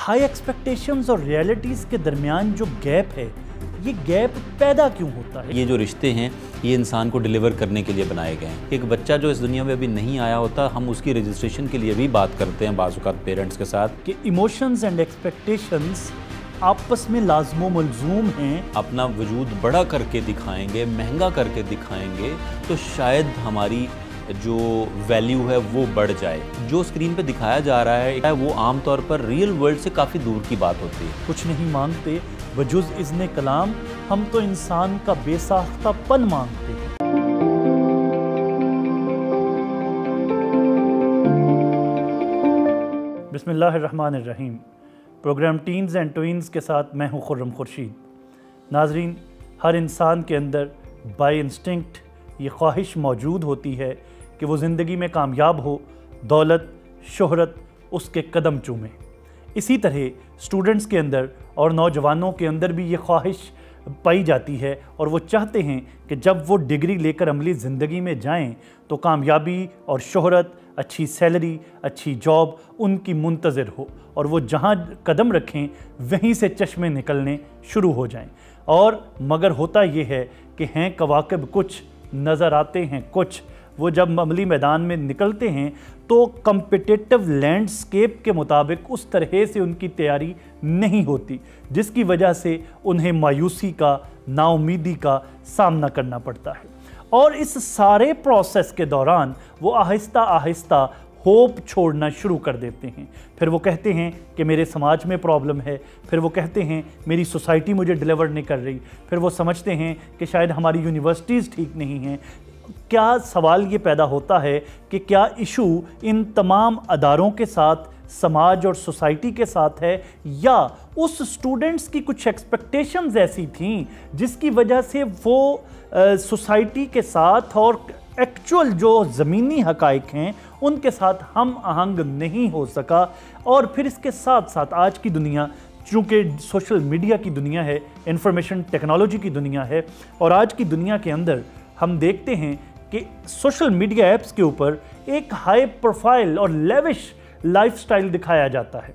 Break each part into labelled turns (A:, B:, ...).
A: High expectations اور realities کے درمیان جو گیپ ہے، یہ گیپ پیدا کیوں ہوتا ہے؟
B: یہ جو رشتے ہیں یہ انسان کو ڈیلیور کرنے کے لیے بنائے گئے ہیں۔ ایک بچہ جو اس دنیا میں ابھی نہیں آیا ہوتا، ہم اس کی رجسٹریشن کے لیے بھی بات کرتے ہیں بعض اوقات پیرنٹس کے ساتھ
A: کہ ایموشنز اینڈ ایکسپیکٹیشنز آپس میں لازم و ملزوم ہیں۔
B: اپنا وجود بڑا کر کے دکھائیں گے، مہنگا کر کے دکھائیں گے تو شاید ہماری جو ویلیو ہے وہ بڑھ جائے۔ جو اسکرین پہ دکھایا جا رہا ہے وہ عام طور پر ریئل ورلڈ سے کافی دور کی بات ہوتی ہے۔
A: کچھ نہیں مانگتے بجز اذن کلام، ہم تو انسان کا بے ساختہ پن مانگتے ہیں۔ بسم اللہ الرحمن الرحیم۔ پروگرام ٹینز اینڈ ٹوینز کے ساتھ میں ہوں خرم خورشید۔ ناظرین، ہر انسان کے اندر بائی انسٹنکٹ یہ خواہش موجود ہوتی ہے کہ وہ زندگی میں کامیاب ہو، دولت، شہرت اس کے قدم چومے۔ اسی طرح اسٹوڈنٹس کے اندر اور نوجوانوں کے اندر بھی یہ خواہش پائی جاتی ہے، اور وہ چاہتے ہیں کہ جب وہ ڈگری لے کر عملی زندگی میں جائیں تو کامیابی اور شہرت، اچھی سیلری، اچھی جاب ان کی منتظر ہو، اور وہ جہاں قدم رکھیں وہیں سے چشمے نکلنے شروع ہو جائیں۔ اور مگر ہوتا یہ ہے کہ ہیں کواکب کچھ، نظر آتے ہیں کچھ۔ وہ جب عملی میدان میں نکلتے ہیں تو کمپٹیٹو لینڈسکیپ کے مطابق اس طرح سے ان کی تیاری نہیں ہوتی، جس کی وجہ سے انہیں مایوسی کا، نا امیدی کا سامنا کرنا پڑتا ہے۔ اور اس سارے پروسیس کے دوران وہ آہستہ آہستہ ہوپ چھوڑنا شروع کر دیتے ہیں۔ پھر وہ کہتے ہیں کہ میرے سماج میں پرابلم ہے، پھر وہ کہتے ہیں میری سوسائٹی مجھے ڈیلیور نہیں کر رہی، پھر وہ سمجھتے ہیں کہ شاید ہماری یونیورسٹیز ٹھیک نہیں ہیں۔ کیا سوال یہ پیدا ہوتا ہے کہ کیا ایشو ان تمام اداروں کے ساتھ، سماج اور سوسائٹی کے ساتھ ہے، یا اس اسٹوڈنٹس کی کچھ ایکسپیکٹیشنز ایسی تھیں جس کی وجہ سے وہ سوسائٹی کے ساتھ اور ایکچول جو زمینی حقائق ہیں ان کے ساتھ ہم آہنگ نہیں ہو سکا؟ اور پھر اس کے ساتھ ساتھ آج کی دنیا چونکہ سوشل میڈیا کی دنیا ہے، انفارمیشن ٹیکنالوجی کی دنیا ہے، اور آج کی دنیا کے اندر ہم دیکھتے ہیں کہ سوشل میڈیا ایپس کے اوپر ایک ہائی پروفائل اور لیوش لائف سٹائل دکھایا جاتا ہے۔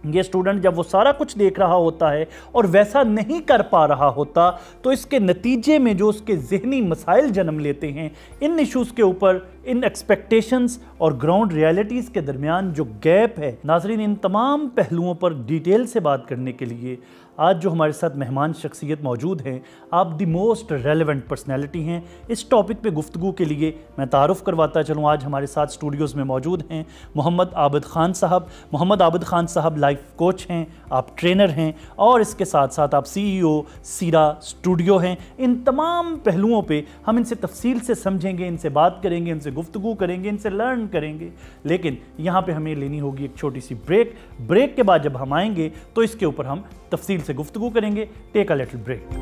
A: یہ اسٹوڈنٹ جب وہ سارا کچھ دیکھ رہا ہوتا ہے اور ویسا نہیں کر پا رہا ہوتا تو اس کے نتیجے میں جو اس کے ذہنی مسائل جنم لیتے ہیں، ان ایشوز کے اوپر، ان ایکسپیکٹیشنز اور گراؤنڈ ریئلٹیز کے درمیان جو گیپ ہے، ناظرین ان تمام پہلوؤں پر ڈیٹیل سے بات کرنے کے لیے آج جو ہمارے ساتھ مہمان شخصیت موجود ہیں، آپ دی موسٹ ریلیونٹ پرسنالٹی ہیں۔ اس ٹاپک پہ گفتگو کے لیے میں تعارف کرواتا چلوں، آج ہمارے ساتھ اسٹوڈیوز میں موجود ہیں محمد عابد خان صاحب۔ محمد عابد خان صاحب لائف کوچ ہیں، آپ ٹرینر ہیں، اور اس کے ساتھ ساتھ آپ CEO سیرا اسٹوڈیو ہیں۔ ان تمام پہلوؤں پہ ہم ان سے تفصیل سے سمجھیں گے، ان سے بات کریں گے، ان سے گفتگو کریں گے، ان سے لرن کریں گے۔ لیکن یہاں پہ ہمیں لینی ہوگی ایک چھوٹی سی بریک کے بعد جب ہم آئیں گے تو اس کے اوپر ہم تفصیل سے گفتگو کریں گے۔ Take a little break.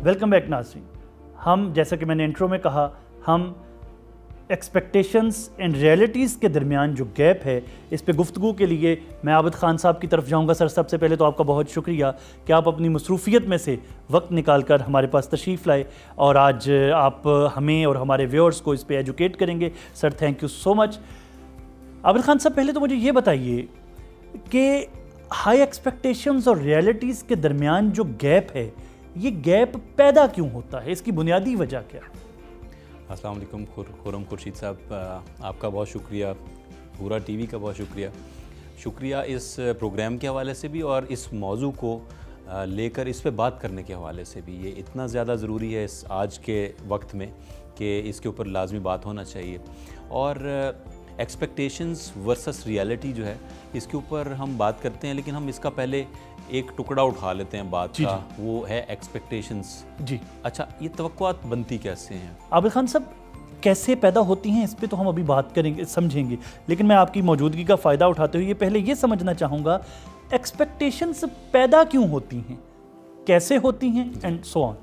A: Welcome back ناظرین۔ ہم جیسا کہ میں نے انٹرو میں کہا، ہم ایکسپیکٹیشنز اینڈ ریئلٹیز کے درمیان جو گیپ ہے اس پہ گفتگو کے لیے میں عابد خان صاحب کی طرف جاؤں گا۔ سر، سب سے پہلے تو آپ کا بہت شکریہ کہ آپ اپنی مصروفیت میں سے وقت نکال کر ہمارے پاس تشریف لائے، اور آج آپ ہمیں اور ہمارے ویورز کو اس پہ ایجوکیٹ کریں گے۔ سر، تھینک یو سو مچ۔ عابد خان صاحب، پہلے تو مجھے یہ بتائیے کہ ہائی ایکسپیکٹیشنز اور ریئلٹیز کے درمیان جو گیپ ہے، یہ گیپ پیدا کیوں ہوتا ہے؟ اس کی بنیادی وجہ کیا ہے؟
B: السلام علیکم خرم خورشید صاحب، آپ کا بہت شکریہ، پورا ٹی وی کا بہت شکریہ اس پروگرام کے حوالے سے بھی، اور اس موضوع کو لے کر اس پہ بات کرنے کے حوالے سے بھی۔ یہ اتنا زیادہ ضروری ہے اس آج کے وقت میں کہ اس کے اوپر لازمی بات ہونا چاہیے۔ اور ایکسپیکٹیشنز ورسس ریالٹی جو ہے، اس کے اوپر ہم بات کرتے ہیں، لیکن ہم اس کا پہلے ایک ٹکڑا اٹھا لیتے ہیں بات کا، وہ ہے ایکسپیکٹیشنز۔ جی اچھا، یہ توقعات بنتی کیسے ہیں؟
A: عابد خان صاحب، کیسے پیدا ہوتی ہیں اس پہ تو ہم ابھی بات کریں گے، سمجھیں گے، لیکن میں آپ کی موجودگی کا فائدہ اٹھاتے ہوئے پہلے یہ سمجھنا چاہوں گا ایکسپیکٹیشنز پیدا کیوں ہوتی ہیں، کیسے ہوتی ہیں، اینڈ سو آن۔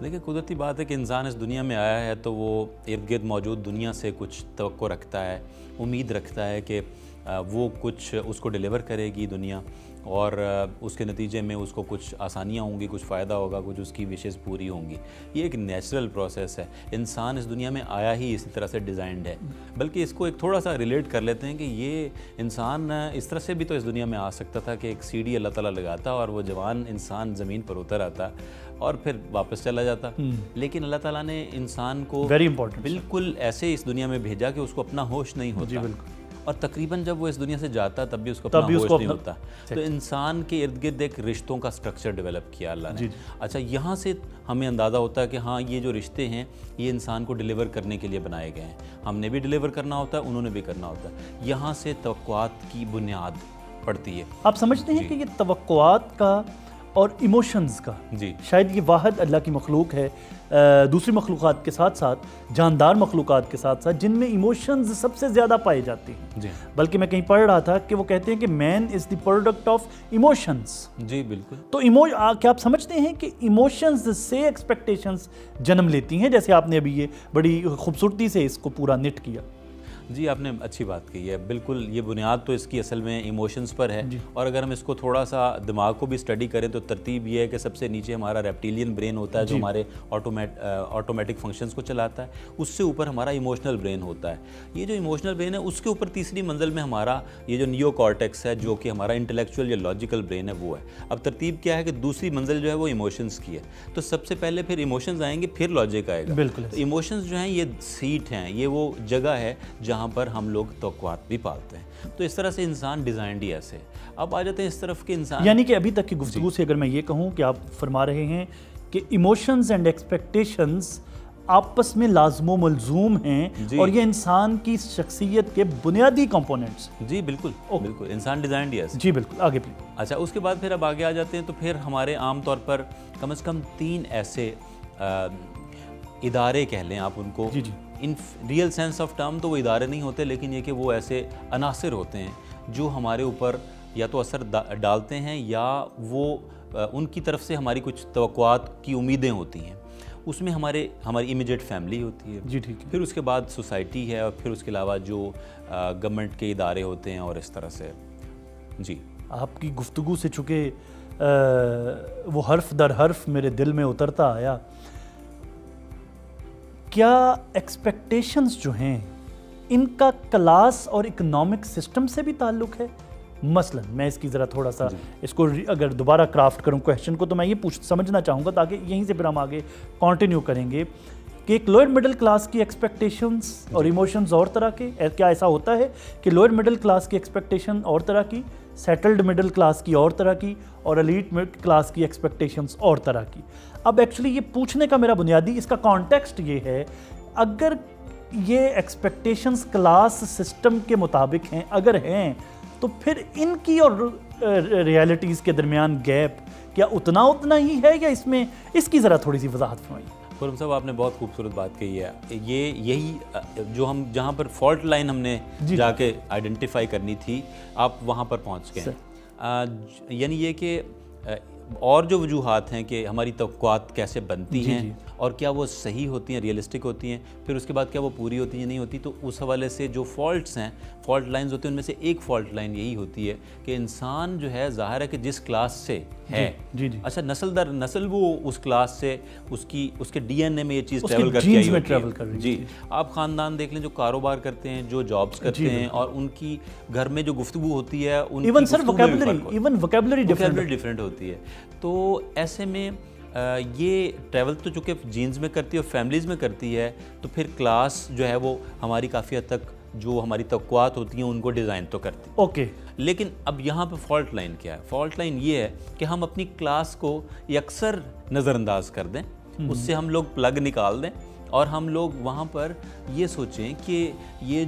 B: دیکھیں، قدرتی بات ہے کہ انسان اس دنیا میں آیا ہے تو وہ ارد گرد موجود دنیا سے کچھ توقع رکھتا ہے، امید رکھتا ہے کہ وہ کچھ اس کو ڈیلیور کرے گی دنیا، اور اس کے نتیجے میں اس کو کچھ آسانیاں ہوں گی، کچھ فائدہ ہوگا، کچھ اس کی وشز پوری ہوں گی۔ یہ ایک نیچرل پروسیس ہے، انسان اس دنیا میں آیا ہی اسی طرح سے ڈیزائنڈ ہے۔ بلکہ اس کو ایک تھوڑا سا ریلیٹ کر لیتے ہیں کہ یہ انسان اس طرح سے بھی تو اس دنیا میں آ سکتا تھا کہ ایک سیڑھی اللہ تعالیٰ لگاتا اور وہ جوان انسان زمین پر اتر آتا اور پھر واپس چلا جاتا، لیکن اللہ تعالیٰ نے انسان کو بالکل ایسے اس دنیا میں بھیجا کہ اس کو اپنا ہوش نہیں ہوتا، اور تقریباً جب وہ اس دنیا سے جاتا تب بھی اس کو اپنا ہوش نہیں ہوتا۔ تو انسان کے ارد گرد ایک رشتوں کا سٹرکچر ڈیولپ کیا اللہ نے۔ اچھا، یہاں سے ہمیں اندازہ ہوتا ہے کہ ہاں یہ جو رشتے ہیں یہ انسان کو ڈیلیور کرنے کے لیے بنائے گئے ہیں، ہم نے بھی ڈیلیور کرنا ہوتا ہے، انہوں نے بھی کرنا ہوتا ہے۔ یہاں سے توقعات کی بنیاد پڑتی ہے۔
A: آپ سمجھتے ہیں کہ یہ توقعات کا اور ایموشنز کا شاید یہ واحد اللہ کی مخلوق ہے دوسری مخلوقات کے ساتھ ساتھ، جاندار مخلوقات کے ساتھ ساتھ، جن میں ایموشنز سب سے زیادہ پائے جاتے ہیں؟ بلکہ میں کہیں پڑھ رہا تھا کہ وہ کہتے ہیں کہ مین از دی پروڈکٹ آف ایموشنز۔
B: جی بالکل۔
A: تو کیا آپ سمجھتے ہیں کہ ایموشنز سے ایکسپیکٹیشنز جنم لیتی ہیں؟ جیسے آپ نے ابھی یہ بڑی خوبصورتی سے اس کو پورا نٹ کیا۔
B: جی آپ نے اچھی بات کہی ہے، بالکل یہ بنیاد تو اس کی اصل میں ایموشنز پر ہے، اور اگر ہم اس کو تھوڑا سا دماغ کو بھی اسٹڈی کریں تو ترتیب یہ ہے کہ سب سے نیچے ہمارا ریپٹیلین برین ہوتا ہے جو ہمارے آٹومیٹک فنکشنز کو چلاتا ہے، اس سے اوپر ہمارا ایموشنل برین ہوتا ہے۔ یہ جو ایموشنل برین ہے اس کے اوپر تیسری منزل میں ہمارا یہ جو نیو کارٹیکس ہے جو کہ ہمارا انٹلیکچوئل یا لاجیکل برین ہے وہ ہے۔ اب ترتیب کیا ہے کہ دوسری منزل جو ہے وہ ایموشنز کی ہے، تو سب سے پہلے پھر ایموشنز آئیں گے، پھر لاجک آئے گا۔
A: بالکل۔
B: ایموشنز جو ہیں یہ سیٹ ہیں، یہ وہ جگہ ہے جہاں پر ہم لوگ توقعات بھی پالتے ہیں۔ تو اس طرح سے انسان ڈیزائنڈ ہی ایسے۔ اب آ جاتے ہیں اس طرف کہ انسان،
A: یعنی کہ ابھی تک کی گفتگو سے اگر میں یہ کہوں کہ آپ فرما رہے ہیں کہ ایموشنز اینڈ ایکسپیکٹیشنز آپس میں لازم و ملزوم ہیں، اور یہ انسان کی شخصیت کے بنیادی کمپوننٹس۔
B: جی بالکل بالکل، انسان ڈیزائنڈ ہی ایسے۔
A: جی بالکل، آگے پلیز۔
B: اچھا، اس کے بعد پھر اب آگے آ جاتے ہیں تو پھر ہمارے عام طور پر کم از کم 3 ایسے ادارے کہہ لیں آپ ان کو، in real sense of term تو وہ ادارے نہیں ہوتے، لیکن یہ کہ وہ ایسے عناصر ہوتے ہیں جو ہمارے اوپر یا تو اثر ڈالتے ہیں یا وہ ان کی طرف سے ہماری کچھ توقعات کی امیدیں ہوتی ہیں۔ اس میں ہماری امیجیٹ فیملی ہوتی ہے،
A: جی ٹھیک ہے،
B: پھر اس کے بعد سوسائٹی ہے، اور پھر اس کے علاوہ جو گورنمنٹ کے ادارے ہوتے ہیں، اور اس طرح سے۔ جی
A: آپ کی گفتگو سے چونکہ وہ حرف در حرف میرے دل میں اترتا آیا، کیا ایکسپیکٹیشنز جو ہیں ان کا کلاس اور اکنامک سسٹم سے بھی تعلق ہے؟ مثلا میں اس کی ذرا تھوڑا سا اس کو اگر دوبارہ کرافٹ کروں کویشچن کو، تو میں یہ سمجھنا چاہوں گا تاکہ یہیں سے پھر ہم آگے کنٹینیو کریں گے کہ ایک لوئر مڈل کلاس کی ایکسپیکٹیشنز اور ایموشنز اور طرح کے، کیا ایسا ہوتا ہے کہ لوئر مڈل کلاس کی ایکسپیکٹیشن اور طرح کی، سیٹلڈ مڈل کلاس کی اور طرح کی، اور ایلیٹ مڈل کلاس کی ایکسپیکٹیشنز اور طرح کی؟ اب ایکچولی یہ پوچھنے کا میرا بنیادی اس کا کانٹیکسٹ یہ ہے، اگر یہ ایکسپیکٹیشنز کلاس سسٹم کے مطابق ہیں، اگر ہیں، تو پھر ان کی اور ریالٹیز کے درمیان گیپ کیا اتنا ہی ہے، یا اس میں اس کی ذرا تھوڑی سی وضاحت فرمائیے۔
B: خرم صاحب، آپ نے بہت خوبصورت بات کہی ہے۔ یہی جو ہم جہاں پر فالٹ لائن ہم نے جا کے آئیڈینٹیفائی کرنی تھی، آپ وہاں پر پہنچ گئے ہیں۔ یعنی یہ کہ اور جو وجوہات ہیں کہ ہماری توقعات کیسے بنتی ہیں اور کیا وہ صحیح ہوتی ہیں، ریئلسٹک ہوتی ہیں، پھر اس کے بعد کیا وہ پوری ہوتی ہیں یا نہیں ہوتی، تو اس حوالے سے جو فالٹس ہیں، فالٹ لائنز ہوتی ہیں، ان میں سے ایک فالٹ لائن یہی ہوتی ہے کہ انسان جو ہے ظاہر ہے کہ جس کلاس سے ہے، اچھا نسل در نسل وہ اس کلاس سے اس کے ڈی این اے میں یہ چیز ٹریول کر کے آئی ہوتی ہے۔ جی آپ خاندان دیکھ لیں جو کاروبار کرتے ہیں، جو جابس کرتے ہیں، اور ان کی گھر میں جو گفتگو ہوتی ہے، ان کی ووکیبلری ڈفرینٹ ہوتی ہے۔ تو ایسے میں یہ ٹریول تو چونکہ جینز میں کرتی ہے اور فیملیز میں کرتی ہے، تو پھر کلاس جو ہے وہ ہماری کافی حد تک جو ہماری توقعات ہوتی ہیں ان کو ڈیزائن تو کرتی ہے۔
A: اوکے،
B: لیکن اب یہاں پہ فالٹ لائن کیا ہے؟ فالٹ لائن یہ ہے کہ ہم اپنی کلاس کو اکثر نظر انداز کر دیں، اس سے ہم لوگ پلگ نکال دیں، اور ہم لوگ وہاں پر یہ سوچیں کہ یہ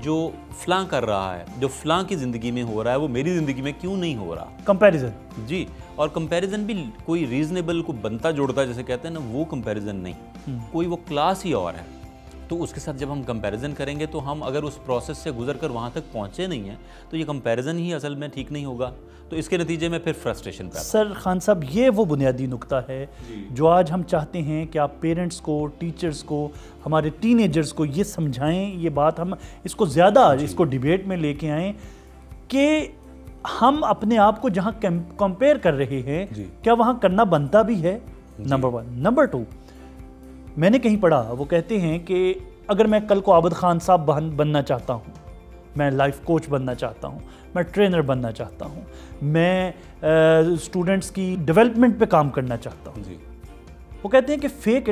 B: جو فلاں کر رہا ہے، جو فلاں کی زندگی میں ہو رہا ہے، وہ میری زندگی میں کیوں نہیں ہو رہا؟
A: کمپیریزن۔
B: جی، اور کمپیریزن بھی کوئی ریزنیبل، کو بنتا جوڑتا جیسے کہتے ہیں نا، وہ کمپیریزن نہیں، کوئی وہ کلاس ہی اور ہے، تو اس کے ساتھ جب ہم کمپیریزن کریں گے تو ہم اگر اس پروسیس سے گزر کر وہاں تک پہنچے نہیں ہیں تو یہ کمپیریزن ہی اصل میں ٹھیک نہیں ہوگا, تو اس کے نتیجے میں پھر فرسٹریشن پیدا.
A: سر خان صاحب, یہ وہ بنیادی نقطہ ہے جو آج ہم چاہتے ہیں کہ آپ پیرنٹس کو, ٹیچرز کو, ہمارے ٹین ایجرز کو یہ سمجھائیں, یہ بات ہم اس کو زیادہ اس کو ڈیبیٹ میں لے کے آئیں کہ ہم اپنے آپ کو جہاں کمپیئر کر رہے ہیں کیا وہاں کرنا بنتا بھی ہے, نمبر 1. نمبر 2, میں نے کہیں پڑھا, وہ کہتے ہیں کہ اگر میں کل کو عابد خان صاحب بننا چاہتا ہوں, میں لائف کوچ بننا چاہتا ہوں, میں ٹرینر بننا چاہتا ہوں, میں اسٹوڈنٹس کی ڈیولپمنٹ پہ کام کرنا چاہتا ہوں, وہ کہتے ہیں کہ fake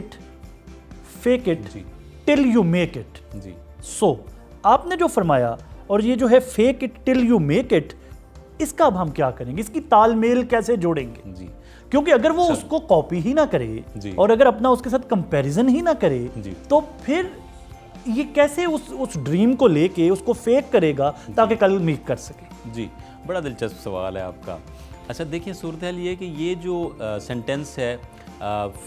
A: it till you make it. So آپ نے جو فرمایا, اور یہ جو ہے fake it till you make it, اس کا اب ہم کیا کریں گے, اس کی تال میل کیسے جوڑیں گے؟ کیونکہ اگر وہ اس کو کاپی ہی نہ کرے اور اگر اپنا اس کے ساتھ کمپیریزن ہی نہ کرے تو پھر یہ کیسے اس ڈریم کو لے کے اس کو فیک کرے گا تاکہ کل میک کر سکے؟
B: جی, بڑا دلچسپ سوال ہے آپ کا. اچھا دیکھیں, صورتحال یہ ہے کہ یہ جو سینٹینس ہے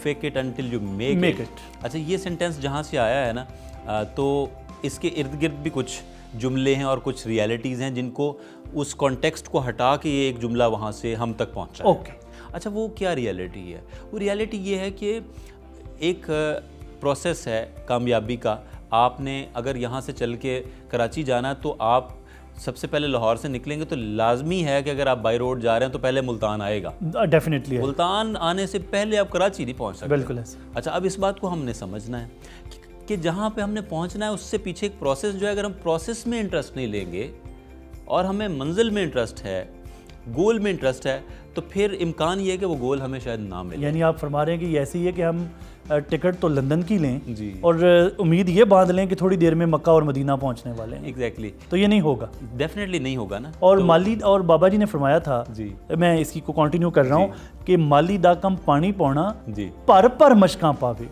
B: fake it until you make it, اچھا یہ سینٹینس جہاں سے آیا ہے نا, تو اس کے ارد گرد بھی کچھ جملے ہیں اور کچھ ریالٹیز ہیں جن کو اس کانٹیکسٹ کو ہٹا کے یہ ایک جملہ وہاں سے ہم تک پہنچا ہے. اچھا وہ کیا ریالٹی ہے؟ وہ ریالٹی یہ ہے کہ ایک پروسیس ہے کامیابی کا. آپ نے اگر یہاں سے چل کے کراچی جانا تو آپ سب سے پہلے لاہور سے نکلیں گے تو لازمی ہے کہ اگر آپ بائی روڈ جا رہے ہیں تو پہلے ملتان آئے گا.
A: ڈیفینیٹلی
B: ملتان آنے سے پہلے آپ کراچی نہیں پہنچ سکتے.
A: بالکل.
B: اچھا اب اس بات کو ہم نے سمجھنا ہے کہ جہاں پہ ہم نے پہنچنا ہے اس سے پیچھے ایک پروسیس جو ہے, اگر ہم پروسیس میں انٹرسٹ نہیں لیں گے اور ہمیں منزل میں انٹرسٹ ہے, گول میں انٹرسٹ ہے, تو پھر امکان یہ ہے کہ وہ گول ہمیں شاید نہ ملے.
A: یعنی آپ فرما رہے ہیں کہ یہ ایسی ہے کہ ہم ٹکٹ تو لندن کی لیں اور امید یہ باندھ لیں کہ تھوڑی دیر میں مکہ اور مدینہ پہنچنے والے ہیں.
B: ایگزیکٹلی.
A: تو یہ نہیں ہوگا,
B: ڈیفینیٹلی نہیں ہوگا نا.
A: اور مالی, اور بابا جی نے فرمایا تھا, میں اس کی کو کنٹینیو کر رہا ہوں کہ مالی دا کم پانی پونا پر مشکاں پاوے.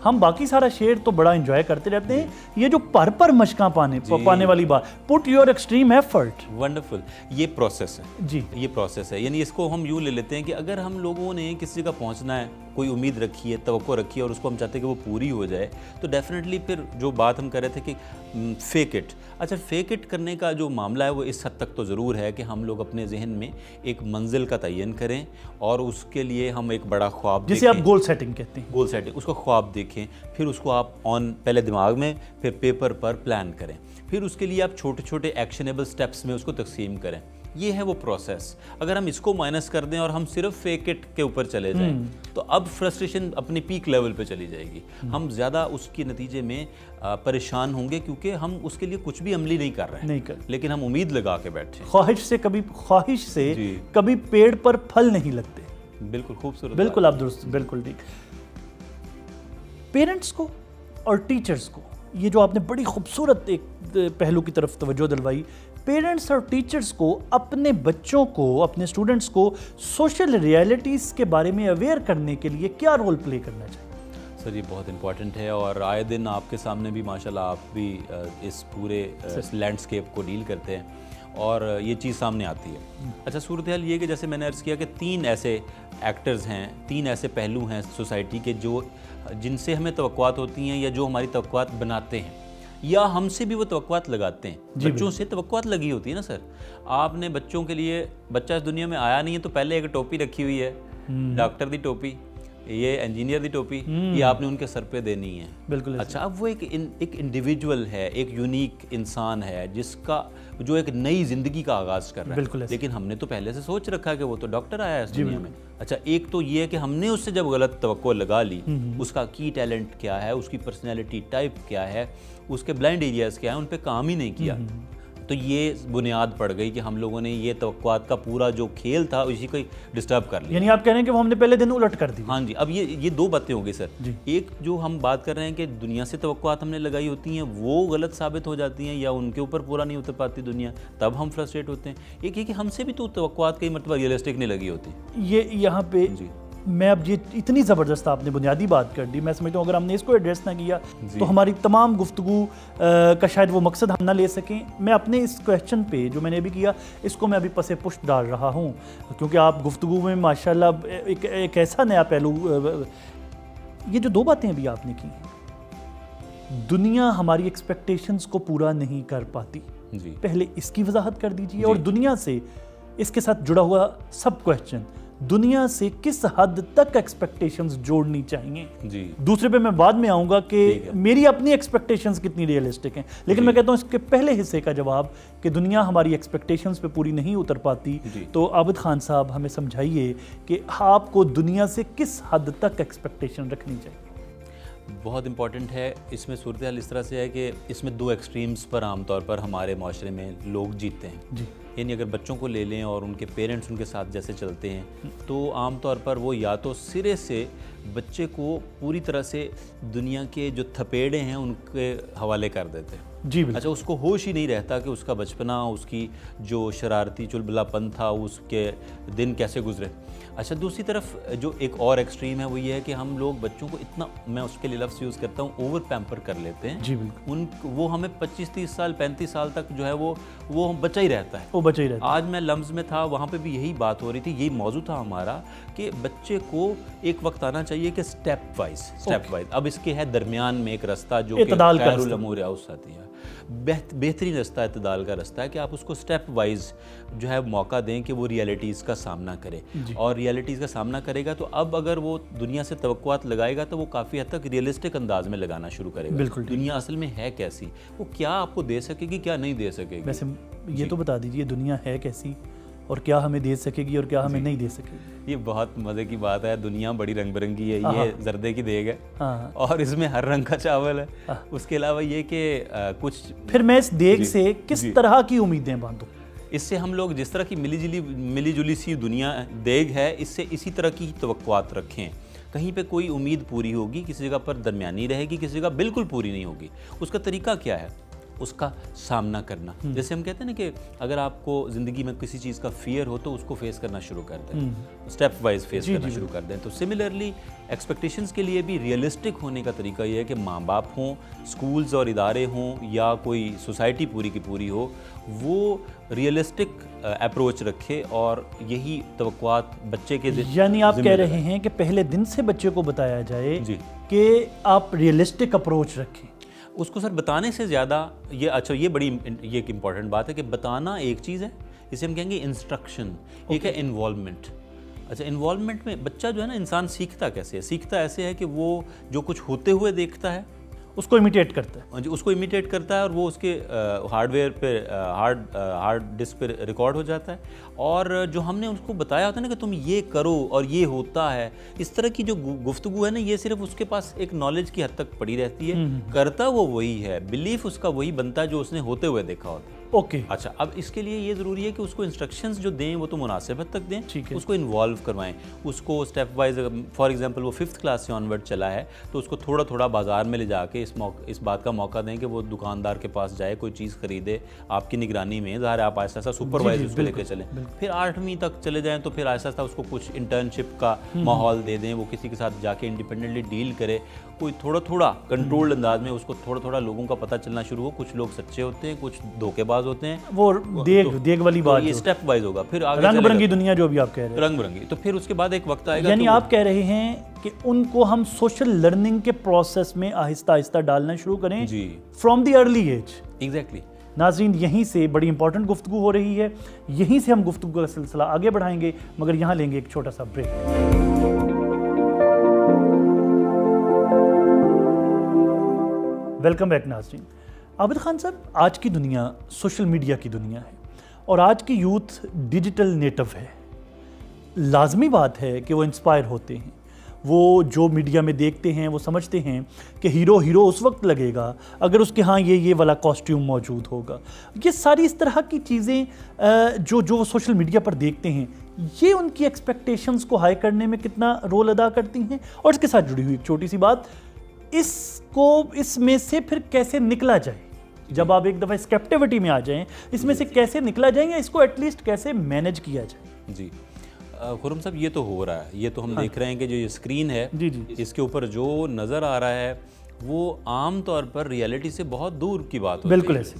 A: ہم باقی سارا شعر تو بڑا انجوائے کرتے رہتے ہیں, یہ جو پر مشکاں پانے والی بات, put your extreme effort.
B: Wonderful. یہ پروسیس ہے.
A: جی
B: یہ پروسیس ہے. یعنی اس کو ہم یوں لے لیتے ہیں کہ اگر ہم لوگوں نے کسی جگہ پہنچنا ہے, کوئی امید رکھی ہے, توقع رکھی ہے اور اس کو ہم چاہتے ہیں کہ وہ پوری ہو جائے, تو ڈیفینیٹلی پھر جو بات ہم کر رہے تھے کہ فیک اٹ. اچھا فیک اٹ کرنے کا جو معاملہ ہے وہ اس حد تک تو ضرور ہے کہ ہم لوگ اپنے ذہن میں ایک منزل کا تعین کریں اور اس کے لیے ہم ایک بڑا خواب دیکھیں,
A: جسے آپ گول سیٹنگ کہتے ہیں.
B: گول سیٹنگ, اس کو خواب دیکھیں, پھر اس کو آپ پہلے دماغ میں, پھر پیپر پر پلان کریں, پھر اس کے لیے آپ چھوٹے چھوٹے ایکشنیبل سٹیپس میں اس کو تقسیم کریں. یہ ہے وہ پروسیس. اگر ہم اس کو مائنس کر دیں اور ہم صرف فیک اٹ کے اوپر چلے جائیں تو اب فرسٹریشن اپنی پیک لیول پہ چلی جائے گی. ہم زیادہ اس کے نتیجے میں پریشان ہوں گے کیونکہ ہم اس کے لیے کچھ بھی عملی نہیں کر رہے ہیں, لیکن ہم امید لگا کے بیٹھے.
A: خواہش سے کبھی پیڑ پر پھل نہیں لگتے.
B: بالکل خوبصورت.
A: بالکل آپ درست, بالکل ٹھیک. پیرنٹس کو اور ٹیچرز کو یہ جو آپ نے بڑی خوبصورت ایک پہلو کی طرف توجہ دلوائی, پیرنٹس اور ٹیچرز کو اپنے بچوں کو, اپنے اسٹوڈنٹس کو سوشل ریالٹیز کے بارے میں اویئر کرنے کے لیے کیا رول پلے کرنا چاہیے؟
B: سر یہ بہت امپورٹنٹ ہے اور آئے دن آپ کے سامنے بھی ماشاءاللہ آپ بھی اس پورے لینڈسکیپ کو ڈیل کرتے ہیں اور یہ چیز سامنے آتی ہے. اچھا صورتحال یہ کہ جیسے میں نے عرض کیا کہ 3 ایسے ایکٹرز ہیں, 3 ایسے پہلو ہیں سوسائٹی کے جن سے ہمیں توقعات ہوتی ہیں یا جو ہماری توقعات بناتے ہیں یا ہم سے بھی وہ توقعات لگاتے ہیں. بچوں سے توقعات لگی ہوتی ہے نا سر. آپ نے بچوں کے لیے, بچہ اس دنیا میں آیا نہیں ہے تو پہلے ایک ٹوپی رکھی ہوئی ہے, ڈاکٹر دی ٹوپی, یہ انجینئر دی ٹوپی, یہ آپ نے ان کے سر پہ دینی ہے.
A: بالکل.
B: اچھا اب وہ ایک انڈیویجول ہے, ایک یونیک انسان ہے جس کا جو ایک نئی زندگی کا آغاز کر رہا ہے.
A: بالکل.
B: لیکن ہم نے تو پہلے سے سوچ رکھا کہ وہ تو ڈاکٹر آیا ہے اس دنیا میں. اچھا ایک تو یہ ہے کہ ہم نے اس سے جب غلط توقع لگا لی, اس کا کی ٹیلنٹ کیا ہے, اس کی پرسنالٹی ٹائپ کیا ہے, اس کے بلائنڈ ایریاز کیا ہیں, ان پہ کام ہی نہیں کیا, تو یہ بنیاد پڑ گئی کہ ہم لوگوں نے یہ توقعات کا پورا جو کھیل تھا اسی کو ڈسٹرب کر لیا.
A: یعنی آپ کہہ رہے ہیں کہ وہ ہم نے پہلے دن الٹ کر دی.
B: ہاں جی. اب یہ 2 باتیں ہو گئی سر. ایک جو ہم بات کر رہے ہیں کہ دنیا سے توقعات ہم نے لگائی ہوتی ہیں وہ غلط ثابت ہو جاتی ہیں یا ان کے اوپر پورا نہیں اتر پاتی دنیا, تب ہم فرسٹریٹ ہوتے ہیں. ایک یہ کہ ہم سے بھی تو توقعات کئی مرتبہ ریئلسٹک نہیں لگی ہوتی.
A: یہ یہاں پہ میں اب یہ اتنی زبردست آپ نے بنیادی بات کر دی, میں سمجھتا ہوں اگر ہم نے اس کو ایڈریس نہ کیا تو ہماری تمام گفتگو کا شاید وہ مقصد ہم نہ لے سکیں. میں اپنے اس کویسچن پہ جو میں نے ابھی کیا اس کو میں ابھی پس پشت ڈال رہا ہوں کیونکہ آپ گفتگو میں ماشاءاللہ ایک ایسا نیا پہلو, یہ جو 2 باتیں ابھی آپ نے کی, دنیا ہماری ایکسپیکٹیشنز کو پورا نہیں کر پاتی.
B: جی
A: پہلے اس کی وضاحت کر دیجئے, اور دنیا سے اس کے ساتھ جڑا ہوا سب کویسچن, دنیا سے کس حد تک ایکسپیکٹیشنز جوڑنی چاہیے.
B: جی
A: دوسرے پہ میں بعد میں آؤں گا کہ میری اپنی ایکسپیکٹیشنز کتنی ریئلسٹک ہیں, لیکن میں کہتا ہوں اس کے پہلے حصے کا جواب کہ دنیا ہماری ایکسپیکٹیشنز پہ پوری نہیں اتر پاتی. تو عابد خان صاحب ہمیں سمجھائیے کہ آپ کو دنیا سے کس حد تک ایکسپیکٹیشن رکھنی چاہیے.
B: بہت امپورٹنٹ ہے. اس میں صورتحال اس طرح سے ہے کہ اس میں 2 ایکسٹریمز پر عام طور پر ہمارے معاشرے میں لوگ جیتتے ہیں.
A: جی,
B: یعنی اگر بچوں کو لے لیں اور ان کے پیرنٹس ان کے ساتھ جیسے چلتے ہیں تو عام طور پر وہ یا تو سرے سے بچے کو پوری طرح سے دنیا کے جو تھپیڑے ہیں ان کے حوالے کر دیتے ہیں.
A: جی بالکل.
B: اچھا, اس کو ہوش ہی نہیں رہتا کہ اس کا بچپنا, اس کی جو شرارتی چلبلا پن تھا, اس کے دن کیسے گزرے. اچھا, دوسری طرف جو ایک اور ایکسٹریم ہے وہ یہ ہے کہ ہم لوگ بچوں کو اتنا, میں اس کے لیے لفظ یوز کرتا ہوں, اوور پیمپر کر لیتے ہیں.
A: جی بالکل.
B: وہ ہمیں 25-30 سال 35 سال تک جو ہے وہ بچہ ہی رہتا ہے.
A: وہ بچہ ہی رہتا ہے.
B: آج میں لمز میں تھا, وہاں پہ بھی یہی بات ہو رہی تھی, یہی موضوع تھا ہمارا کہ بچے کو ایک وقت آنا چاہیے کہ سٹیپ وائز. اب اس کے ہے درمیان میں ایک رستہ جو کہ خیر الامور اوسط آتی ہے, بہترین رستہ اعتدال کا رستہ ہے کہ آپ اس کو سٹیپ وائز جو ہے موقع دیں کہ وہ ریئلٹیز کا سامنا کرے. اور ریئلٹیز کا سامنا کرے گا تو اب اگر وہ دنیا سے توقعات لگائے گا تو وہ کافی حد تک ریئلسٹک انداز میں لگانا شروع کرے گا.
A: بالکل. دنیا
B: اصل میں ہے کیسی, وہ کیا آپ کو دے سکے گی, کیا نہیں دے سکے گی.
A: ویسے یہ تو بتا دیجئے دنیا ہے کیسی, اور کیا ہمیں دے سکے گی اور کیا ہمیں نہیں دے سکے گی.
B: یہ بہت مزے کی بات ہے. دنیا بڑی رنگ برنگی ہے, یہ زردے کی دیگ ہے اور اس میں ہر رنگ کا چاول ہے. اس کے علاوہ یہ کہ کچھ
A: پھر میں اس دیگ سے کس طرح کی امیدیں باندھوں.
B: اس سے ہم لوگ جس طرح کی ملی جلی سی دنیا دیگ ہے, اس سے اسی طرح کی توقعات رکھیں. کہیں پہ کوئی امید پوری ہوگی, کسی جگہ پر درمیانی رہے گی, کسی جگہ بالکل پوری نہیں ہوگی. اس کا طریقہ کیا ہے, اس کا سامنا کرنا. جیسے ہم کہتے ہیں نا کہ اگر آپ کو زندگی میں کسی چیز کا فیئر ہو تو اس کو فیس کرنا شروع کر دیں, سٹیپ وائز فیس کرنا شروع کر دیں. تو سملرلی ایکسپیکٹیشنز کے لیے بھی ریئلسٹک ہونے کا طریقہ یہ ہے کہ ماں باپ ہوں, سکولز اور ادارے ہوں, یا کوئی سوسائٹی پوری کی پوری ہو, وہ ریئلسٹک اپروچ رکھے اور یہی توقعات بچے کے.
A: یعنی آپ کہہ رہے ہیں کہ پہلے دن سے بچے کو بتایا جائے کہ آپ ریئلسٹک اپروچ رکھیں.
B: اس کو سر بتانے سے زیادہ یہ بڑی ایک امپورٹنٹ بات ہے کہ بتانا ایک چیز ہے, اسے ہم کہیں گے انسٹرکشن, ایک ہے انوالومنٹ. اچھا, انوالومنٹ میں بچہ جو ہے نا, انسان سیکھتا کیسے ہے, سیکھتا ایسے ہے کہ وہ جو کچھ ہوتے ہوئے دیکھتا ہے
A: اس کو امیٹیٹ کرتا ہے.
B: اس کو امیٹیٹ کرتا ہے اور وہ اس کے ہارڈ ویئر پہ ہارڈ ڈسک پہ ریکارڈ ہو جاتا ہے. اور جو ہم نے اس کو بتایا ہوتا ہے نا کہ تم یہ کرو اور یہ ہوتا ہے, اس طرح کی جو گفتگو ہے نا, یہ صرف اس کے پاس ایک نالج کی حد تک پڑی رہتی ہے. کرتا وہ وہی ہے, بلیف اس کا وہی بنتا ہے جو اس نے ہوتے ہوئے دیکھا ہوتا ہے.
A: اوکے.
B: اچھا, اب اس کے لیے یہ ضروری ہے کہ اس کو انسٹرکشنز جو دیں وہ تو مناسب حد تک دیں, اس کو انوالو کروائیں, اس کو اسٹیپ وائز. فار ایگزامپل وہ 5th کلاس سے آنورڈ چلا ہے تو اس کو تھوڑا تھوڑا بازار میں لے جا کے اس بات کا موقع دیں کہ وہ دکاندار کے پاس جائے, کوئی چیز خریدے آپ کی نگرانی میں. ظاہر ہے آپ آہستہ آہستہ سپروائز اس کو لے کے چلیں. پھر 8ویں تک چلے جائیں تو پھر آہستہ آہستہ اس کو کچھ انٹرنشپ کا ماحول دے دیں, وہ کسی کے ساتھ جا کے انڈیپینڈنٹلی ڈیل کرے. کوئی تھوڑا تھوڑا کنٹرولڈ انداز میں اس کو تھوڑا تھوڑا لوگوں کا پتہ چلنا شروع ہو. کچھ لوگ سچے ہوتے ہیں, کچھ دھوکے باز ہوتے ہیں.
A: وہ دیگ والی بات,
B: یہ اسٹیپ وائز ہوگا. پھر آگے
A: رنگ برنگی دنیا جو بھی آپ کہہ رہے ہیں,
B: رنگ برنگی. تو پھر اس کے بعد ایک وقت آئے گا.
A: یعنی آپ کہہ رہے ہیں کہ ان کو ہم سوشل لرننگ کے پروسیس میں آہستہ آہستہ ڈالنا شروع کریں from the early age.
B: Exactly.
A: ناظرین, یہیں سے بڑی امپورٹنٹ گفتگو ہو رہی ہے, یہیں سے ہم گفتگو کا سلسلہ آگے بڑھائیں گے, مگر یہاں لیں گے ایک چھوٹا سا بریک. ویلکم بیک ناظرین. عابد خان صاحب, آج کی دنیا سوشل میڈیا کی دنیا ہے اور آج کی یوتھ ڈیجیٹل نیٹو ہے. لازمی بات ہے کہ وہ انسپائر ہوتے ہیں, وہ جو میڈیا میں دیکھتے ہیں وہ سمجھتے ہیں کہ ہیرو اس وقت لگے گا اگر اس کے ہاں یہ والا کاسٹیوم موجود ہوگا. یہ ساری اس طرح کی چیزیں جو سوشل میڈیا پر دیکھتے ہیں, یہ ان کی ایکسپیکٹیشنز کو ہائی کرنے میں کتنا رول ادا کرتی ہیں. اور اس کے ساتھ جڑی ہوئی ایک چھوٹی سی بات, اس میں سے پھر کیسے نکلا جائے. جب آپ ایک دفعہ اس کیپٹیوٹی میں آ جائیں, اس میں سے کیسے نکلا جائیں, یا اس کو ایٹ لیسٹ کیسے مینیج کیا جائے.
B: جی خرم صاحب, یہ تو ہو رہا ہے, یہ تو ہم دیکھ رہے ہیں کہ جو یہ اسکرین ہے اس کے اوپر جو نظر آ رہا ہے وہ عام طور پر ریئلٹی سے بہت دور کی بات ہوتی ہے.
A: بالکل ایسے.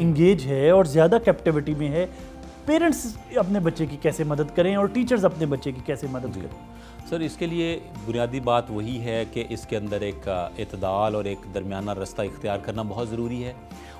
A: انگیج ہے اور زیادہ کیپٹیوٹی میں ہے، پیرنٹس اپنے بچے کی کیسے مدد کریں اور ٹیچرز اپنے بچے کی کیسے مدد کریں؟
B: سر اس کے لیے بنیادی بات وہی ہے کہ اس کے اندر ایک اعتدال اور ایک درمیانہ رستہ اختیار کرنا بہت ضروری ہے.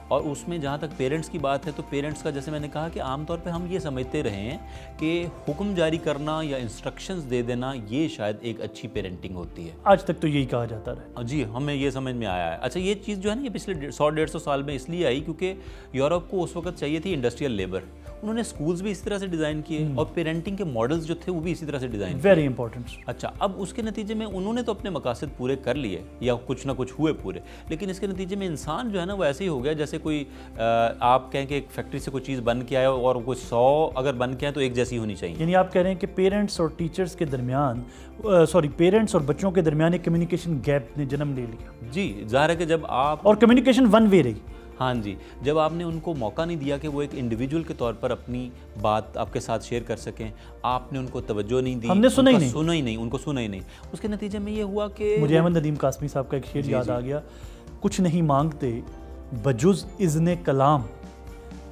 B: اور اس میں جہاں تک پیرنٹس کی بات ہے تو پیرنٹس کا جیسے میں نے کہا کہ عام طور پہ ہم یہ سمجھتے رہے ہیں کہ حکم جاری کرنا یا انسٹرکشنز دے دینا یہ شاید ایک اچھی پیرنٹنگ ہوتی ہے.
A: آج تک تو یہی کہا جاتا رہا.
B: جی ہمیں یہ سمجھ میں آیا ہے. اچھا یہ چیز جو ہے نا یہ پچھلے 100-150 سال میں اس لیے آئی کیونکہ یورپ کو اس وقت چاہیے تھی انڈسٹریل لیبر. انہوں نے سکولز بھی اس طرح سے ڈیزائن کیے اور پیرنٹنگ کے ماڈلز جو تھے وہ بھی اسی طرح سے ڈیزائن کیے.
A: Very important.
B: اچھا اب اس کے نتیجے میں انہوں نے تو اپنے مقاصد پورے کر لیے یا کچھ نہ کچھ ہوئے پورے، لیکن اس کے نتیجے میں انسان جو ہے نا وہ ایسے ہی ہو گیا جیسے کوئی آپ کہیں کہ ایک فیکٹری سے کوئی چیز بن کے آئے اور کوئی 100 اگر بن کے آئے تو ایک جیسی ہونی چاہیے.
A: یعنی آپ کہہ رہے ہیں کہ پیرنٹس اور ٹیچرز کے درمیان پیرنٹس اور بچوں کے درمیان ایک کمیونیکیشن گیپ نے جنم لے لیا.
B: جی ظاہر ہے کہ جب آپ
A: اور کمیونیکیشن ون وے رہی.
B: ہاں جی، جب آپ نے ان کو موقع نہیں دیا کہ وہ ایک انڈیویجول کے طور پر اپنی بات آپ کے ساتھ شیئر کر سکیں، آپ نے ان کو توجہ نہیں دی،
A: ہم نے سنا ہی
B: نہیں. اس کے نتیجے میں یہ ہوا کہ
A: مجھے احمد ندیم قاسمی صاحب کا ایک شعر یاد آ گیا، کچھ نہیں مانگتے بجز اذن کلام،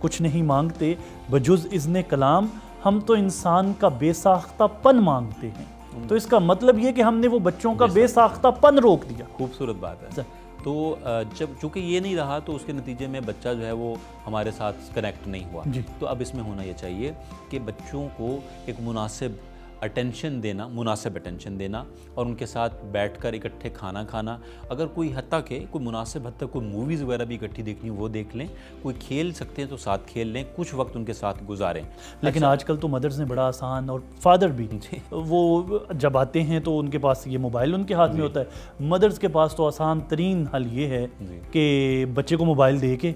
A: کچھ نہیں مانگتے بجز اذن کلام، ہم تو انسان کا بے ساختہ پن مانگتے ہیں. تو اس کا مطلب یہ کہ ہم نے وہ بچوں کا بے ساختہ پن روک دیا.
B: خوبصورت بات ہے. تو جب چونکہ یہ نہیں رہا تو اس کے نتیجے میں بچہ جو ہے وہ ہمارے ساتھ کنیکٹ نہیں ہوا. تو اب اس میں ہونا یہ چاہیے کہ بچوں کو ایک مناسب اٹینشن دینا اور ان کے ساتھ بیٹھ کر اکٹھے کھانا کھانا، اگر کوئی حتیٰ کہ کوئی مناسب حد تک کوئی موویز وغیرہ بھی اکٹھی دیکھنی وہ دیکھ لیں، کوئی کھیل سکتے ہیں تو ساتھ کھیل لیں، کچھ وقت ان کے ساتھ گزاریں.
A: لیکن آج کل تو مدرز نے بڑا آسان اور فادر بھی وہ جب آتے ہیں تو ان کے پاس یہ موبائل ان کے ہاتھ میں ہوتا ہے. مدرز کے پاس تو آسان ترین حل یہ ہے کہ بچے کو موبائل دے کے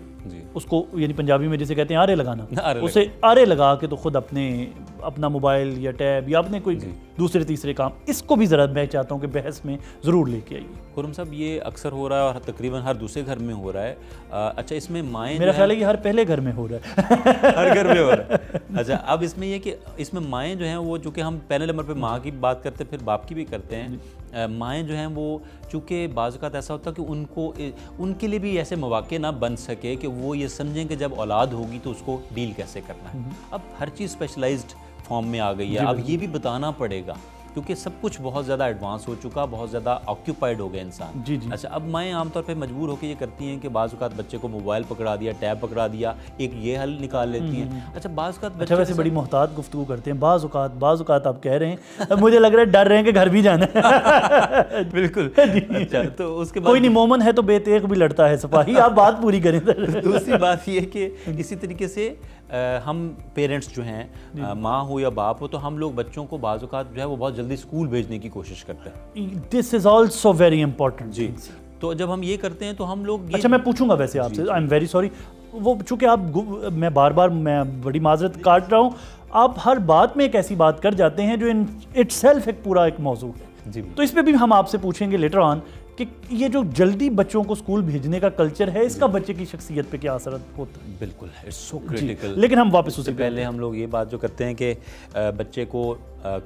A: اس کو، یعنی پنجابی میں جسے کہتے ہیں آرے لگانا، اسے آرے لگا کے تو خود اپنا موبائل یا ٹیب یا اپنے کوئی دوسرے تیسرے کام، اس کو بھی ذرا میں چاہتا ہوں کہ بحث میں ضرور لے کے آئیے.
B: خرم صاحب یہ اکثر ہو رہا ہے اور تقریباً ہر دوسرے گھر میں ہو رہا ہے. اچھا اس میں مائیں،
A: میرا خیال ہے کہ ہر پہلے گھر میں ہو رہا ہے،
B: ہر گھر میں ہو رہا ہے. اچھا اب اس میں یہ کہ اس میں مائیں جو ہیں وہ چونکہ ہم پہلے نمبر پہ ماں کی بات کرتے پھر باپ کی بھی کرتے ہیں، مائیں جو ہیں وہ چونکہ بعض اوقات ایسا ہوتا ہے کہ ان کے لیے بھی ایسے مواقع نہ بن سکے کہ وہ یہ سمجھیں کہ جب اولاد ہوگی تو اس کو ڈیل کیسے کرنا ہے. اب ہر چیز اسپیشلائزڈ فارم میں آ گئی ہے، اب یہ بھی بتانا پڑے گا کیونکہ سب کچھ بہت زیادہ ایڈوانس ہو چکا، بہت زیادہ آکیوپائڈ ہو گیا انسان. اچھا اب مائیں عام طور پہ مجبور ہو کے یہ کرتی ہیں کہ بعض اوقات بچے کو موبائل پکڑا دیا، ٹیب پکڑا دیا، ایک یہ حل نکال لیتی ہیں. اچھا بعض اوقات
A: ویسے بڑی محتاط گفتگو کرتے ہیں. بعض اوقات آپ کہہ رہے ہیں، مجھے لگ رہا ہے ڈر رہے ہیں کہ گھر بھی جانا ہے.
B: بالکل. اچھا تو اس کے بعد
A: کوئی نہیں، مومن ہے تو بے تیغ بھی لڑتا ہے سپاہی. آپ بات پوری کریں.
B: دوسری بات یہ کہ اسی طریقے سے ہم پیرنٹس جو ہیں، ماں ہو یا باپ ہو، تو ہم لوگ بچوں کو بعض اوقات جو ہے وہ بہت جلدی اسکول بھیجنے کی کوشش کرتے ہیں.
A: دس از آلسو ویری امپورٹنٹ.
B: جی تو جب ہم یہ کرتے ہیں تو ہم لوگ
A: اچھا میں پوچھوں گا ویسے آپ سے، آئی ایم ویری سوری، وہ چونکہ آپ میں میں بڑی معذرت کاٹ رہا ہوں، آپ ہر بات میں ایک ایسی بات کر جاتے ہیں جو ان اٹ سیلف ایک پورا ایک موضوع ہے. تو اس پہ بھی ہم آپ سے پوچھیں گے لیٹر آن کہ یہ جو جلدی بچوں کو اسکول بھیجنے کا کلچر ہے، اس کا بچے کی شخصیت پہ کیا اثر ہوتا ہے؟
B: بالکل اٹس سو کریٹیکل.
A: لیکن ہم واپس اس سے
B: پہلے ہم لوگ یہ بات جو کرتے ہیں کہ بچے کو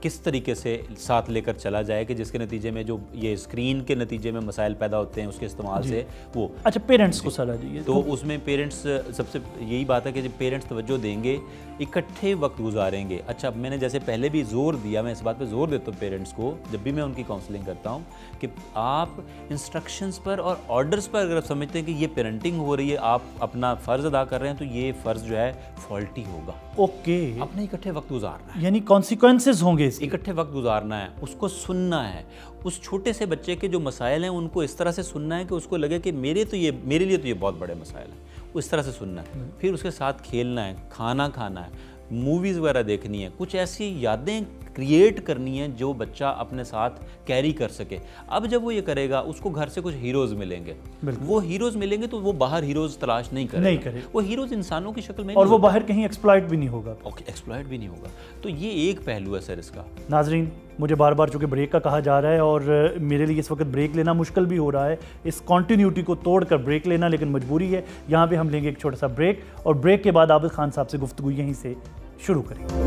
B: کس طریقے سے ساتھ لے کر چلا جائے کہ جس کے نتیجے میں جو یہ اسکرین کے نتیجے میں مسائل پیدا ہوتے ہیں اس کے استعمال سے وہ.
A: اچھا پیرنٹس کو صلاح دیجیے.
B: تو اس میں پیرنٹس سب سے یہی بات ہے کہ جب پیرنٹس توجہ دیں گے، اکٹھے وقت گزاریں گے. اچھا میں نے جیسے پہلے بھی زور دیا، میں اس بات پہ زور دیتا ہوں پیرنٹس کو جب بھی میں ان کی کاؤنسلنگ کرتا ہوں کہ آپ انسٹرکشنز پر اور آرڈرز پر اگر آپ سمجھتے ہیں کہ یہ پیرنٹنگ ہو رہی ہے، آپ اپنا فرض ادا کر رہے ہیں، تو یہ فرض جو ہے فالٹی ہوگا.
A: اوکے
B: اپنے اکٹھے وقت گزارنا ہے،
A: یعنی کانسیکوینسز ہوں گے،
B: اکٹھے وقت گزارنا ہے، اس کو سننا ہے. اس چھوٹے سے بچے کے جو مسائل ہیں ان کو اس طرح سے سننا ہے کہ اس کو لگے کہ میرے لیے تو یہ بہت بڑے مسائل ہیں، اس طرح سے سننا ہے. پھر اس کے ساتھ کھیلنا ہے، کھانا کھانا ہے، موویز وغیرہ دیکھنی ہے، کچھ ایسی یادیں کریٹ کرنی ہے جو بچہ اپنے ساتھ کیری کر سکے. اب جب وہ یہ کرے گا اس کو گھر سے کچھ ہیروز ملیں گے، وہ ہیروز ملیں گے تو وہ باہر ہیروز تلاش نہیں کرے گا، وہ ہیروز انسانوں کی شکل میں،
A: اور وہ باہر کہیں ایکسپلائٹ بھی نہیں ہوگا.
B: ایکسپلائٹ بھی نہیں ہوگا. تو یہ ایک پہلو ہے سر اس کا.
A: ناظرین مجھے بار بار چونکہ بریک کا کہا جا رہا ہے اور میرے لیے اس وقت بریک لینا مشکل بھی ہو رہا ہے، اس کنٹینیوٹی کو توڑ کر بریک لینا، لیکن مجبوری ہے. یہاں پہ ہم لیں گے ایک چھوٹا سا بریک اور بریک کے بعد عابد خان صاحب سے گفتگو یہیں سے شروع کریں گے.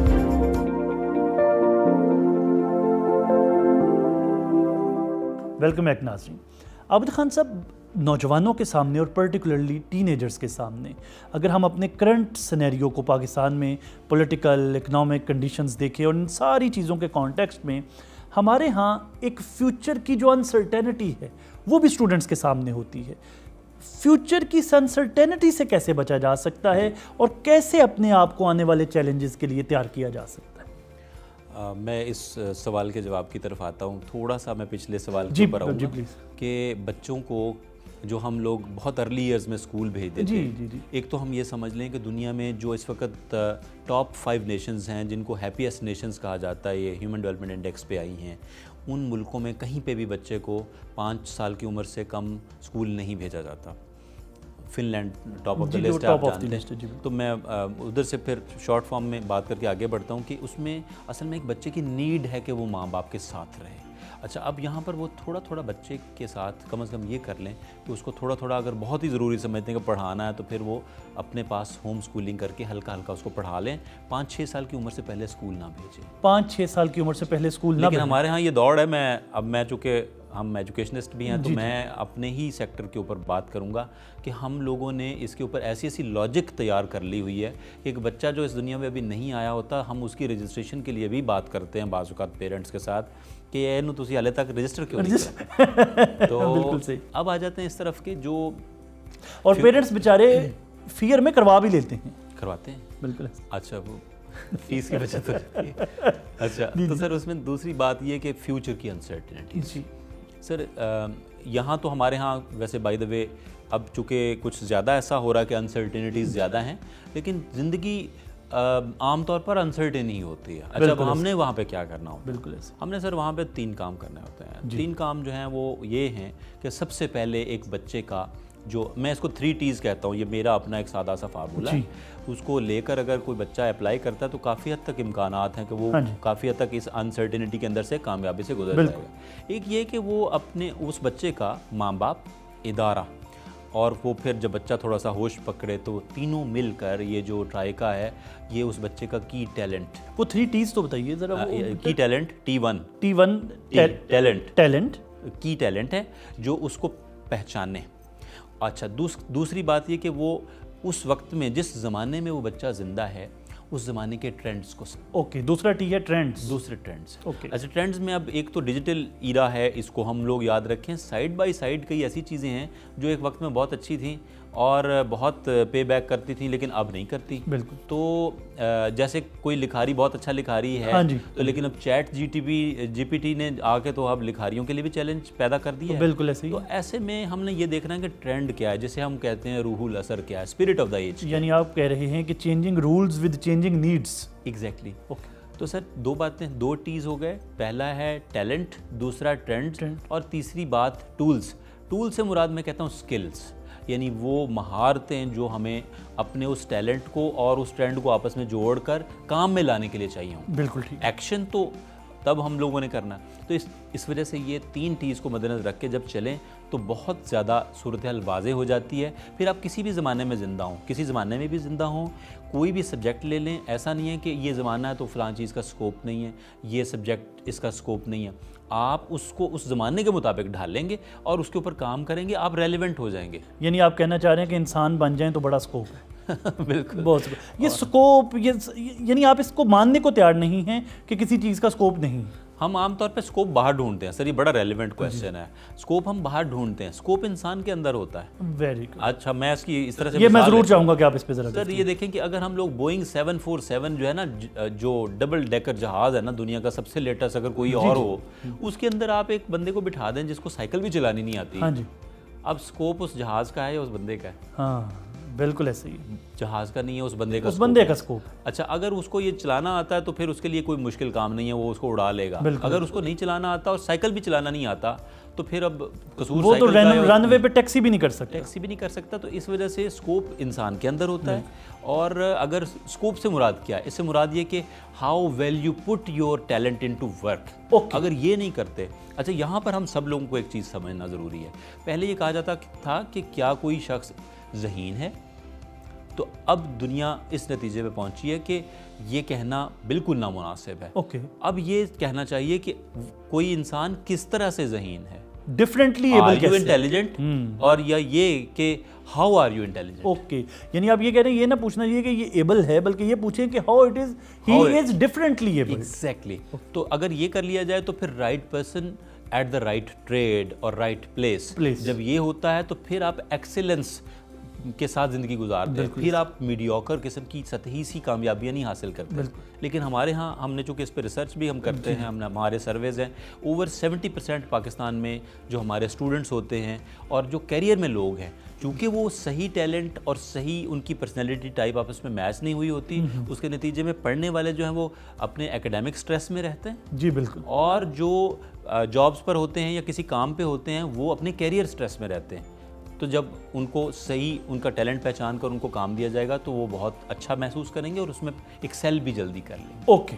A: ویلکم بیک ناظرین. عابد خان صاحب نوجوانوں کے سامنے اور پرٹیکولرلی ٹین ایجرز کے سامنے اگر ہم اپنے کرنٹ سینیریو کو پاکستان میں پولیٹیکل اکنامک کنڈیشنز دیکھیں اور ان ساری چیزوں کے کانٹیکسٹ میں ہمارے ہاں ایک فیوچر کی جو انسرٹینٹی ہے وہ بھی اسٹوڈنٹس کے سامنے ہوتی ہے. فیوچر کی انسرٹینٹی سے کیسے بچا جا سکتا ہے اور کیسے اپنے آپ کو آنے والے چیلنجز کے لیے تیار کیا جا سکتا ہے؟
B: میں اس سوال کے جواب کی طرف آتا ہوں. تھوڑا سا میں پچھلے سوال کے اوپر آؤں گا کہ بچوں کو جو ہم لوگ بہت ارلی ایئرز میں اسکول بھیج دیتے ہیں. ایک تو ہم یہ سمجھ لیں کہ دنیا میں جو اس وقت ٹاپ 5 نیشنز ہیں جن کو ہیپیسٹ نیشنز کہا جاتا ہے, یہ ہیومن ڈیولپمنٹ انڈیکس پہ آئی ہیں, ان ملکوں میں کہیں پہ بھی بچے کو 5 سال کی عمر سے کم اسکول نہیں بھیجا جاتا. Finland top of the list آپ جانتے ہیں. تو میں ادھر سے پھر شارٹ فارم میں بات کر کے آگے بڑھتا ہوں کہ اس میں اصل میں ایک بچے کی نیڈ ہے کہ وہ ماں باپ کے ساتھ رہے. اچھا, اب یہاں پر وہ تھوڑا تھوڑا بچے کے ساتھ کم از کم یہ کر لیں کہ اس کو تھوڑا تھوڑا اگر بہت ہی ضروری سمجھتے ہیں کہ پڑھانا ہے تو پھر وہ اپنے پاس ہوم سکولنگ کر کے ہلکا ہلکا اس کو پڑھا لیں. 5-6 سال کی عمر سے پہلے اسکول نہ بھیجیں.
A: 5-6 سال کی عمر سے پہلے اسکول نہ.
B: لیکن ہمارے ہاں یہ دوڑ ہے. میں چونکہ ہم ایجوکیشنسٹ بھی ہیں تو میں اپنے ہی سیکٹر کے اوپر بات کروں گا کہ ہم لوگوں نے اس کے اوپر ایسی لاجک تیار کر لی ہوئی ہے کہ ایک بچہ جو اس دنیا میں ابھی نہیں آیا ہوتا, ہم اس کی رجسٹریشن کے لیے بھی بات کرتے ہیں بعض اوقات پیرنٹس کے ساتھ کہ اینو تسی حالے تک رجسٹر کیوں نہیں کرتے. تو اب آ جاتے ہیں اس طرف کے جو
A: اور پیرنٹس بیچارے فیئر میں کروا بھی لیتے ہیں.
B: کرواتے ہیں
A: بالکل.
B: اچھا, وہ فیس کی بچت ہو جاتی ہے. اچھا, تو سر اس میں دوسری بات یہ کہ فیوچر کی انسرٹینٹی. جی سر, یہاں تو ہمارے ہاں ویسے بائی دا وے اب چونکہ کچھ زیادہ ایسا ہو رہا ہے کہ انسرٹینٹیز زیادہ ہیں, لیکن زندگی عام طور پر انسرٹین ہی ہوتی ہے. اچھا, اب ہم نے وہاں پہ کیا کرنا ہوتا ہے؟ بالکل ہم نے سر وہاں پہ 3 کام کرنے ہوتے ہیں. 3 کام جو ہیں وہ یہ ہیں کہ سب سے پہلے ایک بچے کا جو میں اس کو 3 T's کہتا ہوں, یہ میرا اپنا ایک سادہ سا فارمولہ ہے, اس کو لے کر اگر کوئی بچہ اپلائی کرتا ہے تو کافی حد تک امکانات ہیں کہ وہ کافی حد تک اس انسرٹینٹی کے اندر سے کامیابی سے گزر جائے گا. ایک یہ کہ وہ اپنے اس بچے کا ماں باپ, ادارہ, اور وہ پھر جب بچہ تھوڑا سا ہوش پکڑے تو تینوں مل کر یہ جو ٹرائیکا ہے یہ اس بچے کا کی ٹیلنٹ.
A: وہ 3 T's تو بتائیے ذرا.
B: کی ٹیلنٹ, T1
A: ٹیلنٹ,
B: کی ٹیلنٹ ہے جو اس کو پہچانے. اچھا, دوسری بات یہ کہ وہ اس وقت میں جس زمانے میں وہ بچہ زندہ ہے اس زمانے کے ٹرینڈز کو.
A: اوکے, دوسرا T ہے ٹرینڈز.
B: دوسرے ٹرینڈز.
A: اوکے.
B: اچھا, ٹرینڈز میں اب ایک تو ڈیجیٹل ایرا ہے, اس کو ہم لوگ یاد رکھیں. سائیڈ بائی سائیڈ کئی ایسی چیزیں ہیں جو ایک وقت میں بہت اچھی تھیں اور بہت پے بیک کرتی تھیں لیکن اب نہیں کرتی.
A: بالکل.
B: تو جیسے کوئی لکھاری بہت اچھا لکھاری ہے تو لیکن اب چیٹ جی پی ٹی نے آ کے تو اب لکھاریوں کے لیے بھی چیلنج پیدا کر دیا ہے.
A: بالکل ایسے ہی.
B: تو ایسے میں ہم نے یہ دیکھنا ہے کہ ٹرینڈ کیا ہے, جسے ہم کہتے ہیں روح الاثر کیا ہے, اسپرٹ آف دا ایج.
A: یعنی آپ کہہ رہے ہیں کہ changing rules with changing needs.
B: Exactly. تو سر 2 باتیں, 2 T's ہو گئے. پہلا ہے ٹیلنٹ, دوسرا ٹرینڈ, اور تیسری بات ٹولز. ٹول سے مراد میں کہتا ہوں اسکلز, یعنی وہ مہارتیں جو ہمیں اپنے اس ٹیلنٹ کو اور اس ٹرینڈ کو آپس میں جوڑ کر کام میں لانے کے لیے چاہیے ہوں.
A: بالکل ٹھیک.
B: ایکشن تو تب ہم لوگوں نے کرنا. تو اس وجہ سے یہ 3 T's کو مد نظر رکھ کے جب چلیں تو بہت زیادہ صورتحال واضح ہو جاتی ہے. پھر آپ کسی بھی زمانے میں زندہ ہوں, کسی زمانے میں بھی زندہ ہوں, کوئی بھی سبجیکٹ لے لیں, ایسا نہیں ہے کہ یہ زمانہ ہے تو فلاں چیز کا سکوپ نہیں ہے, یہ سبجیکٹ اس کا سکوپ نہیں ہے. آپ اس کو اس زمانے کے مطابق ڈھال لیں گے اور اس کے اوپر کام کریں گے, آپ ریلیونٹ ہو جائیں گے.
A: یعنی آپ کہنا چاہ رہے ہیں کہ انسان بن جائیں تو بڑا سکوپ ہے.
B: بالکل,
A: بہت یہ سکوپ, یعنی آپ اس کو ماننے کو تیار نہیں ہیں کہ کسی چیز کا سکوپ نہیں.
B: ہم عام طور پہ سکوپ باہر ڈھونڈتے ہیں. سر یہ بڑا ریلیونٹ کویسچن ہے. سکوپ ہم باہر ڈھونڈتے ہیں, سکوپ انسان کے اندر ہوتا ہے.
A: Very good.
B: اچھا, میں اس کی اس طرح سے
A: یہ میں ضرور چاہوں گا کہ آپ اس پہ ذرا.
B: سر یہ دیکھیں کہ اگر ہم لوگ بوئنگ 747 جو ہے نا, جو ڈبل ڈیکر جہاز ہے نا دنیا کا سب سے لیٹسٹ, اگر کوئی اور ہو, اس کے اندر آپ ایک بندے کو بٹھا دیں جس کو سائیکل بھی چلانی نہیں آتی.
A: ہاں جی.
B: اب سکوپ اس جہاز کا ہے یا اس بندے کا ہے؟
A: ہاں بالکل ایسے ہی.
B: جہاز کا نہیں ہے, اس بندے کا,
A: اس بندے کا سکوپ.
B: اچھا, اگر اس کو یہ چلانا آتا ہے تو پھر اس کے لیے کوئی مشکل کام نہیں ہے, وہ اس کو اڑا لے گا. اگر اس کو نہیں چلانا آتا اور سائیکل بھی چلانا نہیں آتا تو پھر اب قصور
A: وہ تو رن وے پہ ٹیکسی بھی نہیں کر سکتا.
B: ٹیکسی بھی نہیں کر سکتا. تو اس وجہ سے سکوپ انسان کے اندر ہوتا ہے. اور اگر سکوپ سے مراد کیا ہے, اس سے مراد یہ کہ how well you put your talent into work. اگر یہ نہیں کرتے. اچھا, یہاں پر ہم سب لوگوں کو ایک چیز سمجھنا ضروری ہے. پہلے یہ کہا جاتا تھا کہ کیا کوئی شخص ذہین ہے, تو اب دنیا اس نتیجے پہ پہنچی ہے کہ یہ کہنا بالکل نامناسب ہے. اب یہ کہنا چاہیے کہ کوئی انسان کس طرح سے ذہین ہے.
A: Differently able
B: are you intelligent اور یا یہ کہ how are you intelligent.
A: Okay یعنی آپ یہ کہہ رہے ہیں یہ نہ پوچھنا چاہیے کہ یہ ایبل ہے بلکہ یہ پوچھیں کہ how it is he is differently able.
B: Exactly. تو اگر یہ کر لیا جائے تو پھر right person at the right trade اور رائٹ پلیس جب یہ ہوتا ہے تو پھر آپ ایکسیلنس کے ساتھ زندگی گزارتے ہیں, پھر آپ میڈیوکر قسم کی سطحی سی کامیابیاں نہیں حاصل کرتے. لیکن ہمارے ہاں ہم نے چونکہ اس پہ ریسرچ بھی ہم کرتے ہیں, ہمارے سرویز ہیں, اوور 70% پاکستان میں جو ہمارے اسٹوڈنٹس ہوتے ہیں اور جو کیریئر میں لوگ ہیں, چونکہ وہ صحیح ٹیلنٹ اور صحیح ان کی پرسنالٹی ٹائپ آپس میں میچ نہیں ہوئی ہوتی, اس کے نتیجے میں پڑھنے والے جو ہیں وہ اپنے ایکیڈیمک سٹریس میں رہتے ہیں.
A: جی بالکل.
B: اور جو جابس پر ہوتے ہیں یا کسی کام پہ ہوتے ہیں وہ اپنے کیریئر سٹریس میں رہتے ہیں. تو جب ان کو صحیح ان کا ٹیلنٹ پہچان کر ان کو کام دیا جائے گا تو وہ بہت اچھا محسوس کریں گے اور اس میں ایکسیل بھی جلدی کر لیں گے.
A: اوکے,